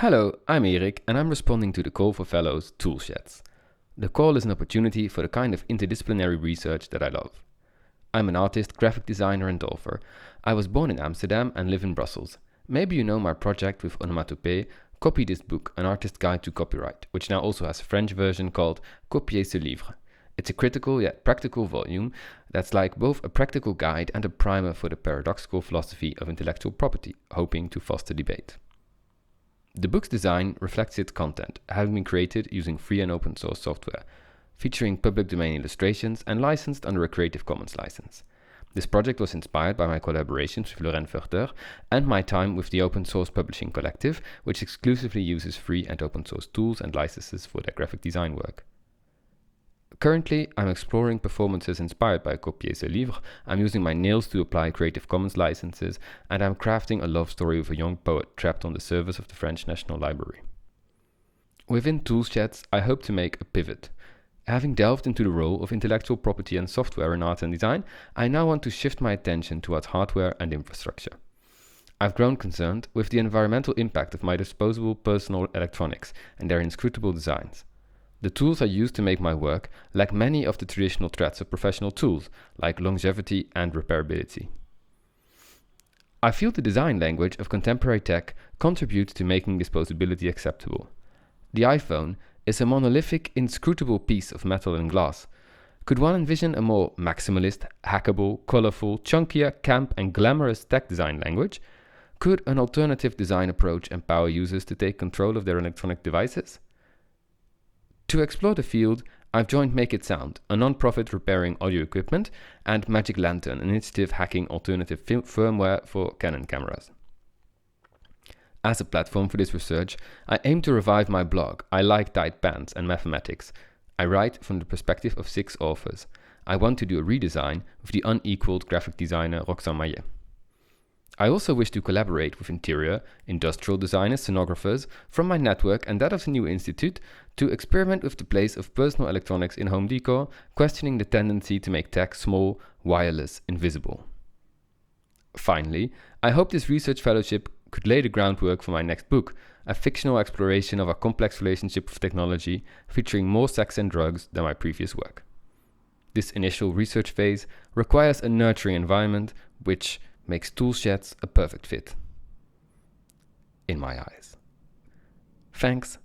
Hello, I'm Erik and I'm responding to the call for fellows Toolsheds. The call is an opportunity for the kind of interdisciplinary research that I love. I'm an artist, graphic designer and dolpher. I was born in Amsterdam and live in Brussels. Maybe you know my project with Onomatopée, Copy This Book, an artist's guide to copyright, which now also has a French version called Copier ce livre. It's a critical yet practical volume that's like both a practical guide and a primer for the paradoxical philosophy of intellectual property, hoping to foster debate. The book's design reflects its content, having been created using free and open source software, featuring public domain illustrations and licensed under a Creative Commons license. This project was inspired by my collaborations with Lorraine Verder and my time with the Open Source Publishing Collective, which exclusively uses free and open source tools and licenses for their graphic design work. Currently, I'm exploring performances inspired by Copier ce livre, I'm using my nails to apply Creative Commons licenses, and I'm crafting a love story with a young poet trapped on the servers of the French National Library. Within Toolsheds, I hope to make a pivot. Having delved into the role of intellectual property and software in art and design, I now want to shift my attention towards hardware and infrastructure. I've grown concerned with the environmental impact of my disposable personal electronics and their inscrutable designs. The tools I use to make my work lack many of the traditional threats of professional tools, like longevity and repairability. I feel the design language of contemporary tech contributes to making disposability acceptable. The iPhone is a monolithic, inscrutable piece of metal and glass. Could one envision a more maximalist, hackable, colorful, chunkier, camp and glamorous tech design language? Could an alternative design approach empower users to take control of their electronic devices? To explore the field, I've joined Make It Sound, a non-profit repairing audio equipment, and Magic Lantern, an initiative hacking alternative firmware for Canon cameras. As a platform for this research, I aim to revive my blog, I Like Tight Pants and Mathematics. I write from the perspective of 6 authors. I want to do a redesign with the unequaled graphic designer Roxane Maillet. I also wish to collaborate with interior, industrial designers, scenographers from my network and that of the New Institute to experiment with the place of personal electronics in home decor, questioning the tendency to make tech small, wireless, invisible. Finally, I hope this research fellowship could lay the groundwork for my next book, a fictional exploration of a complex relationship with technology featuring more sex and drugs than my previous work. This initial research phase requires a nurturing environment which makes Toolsheds a perfect fit. In my eyes. Thanks.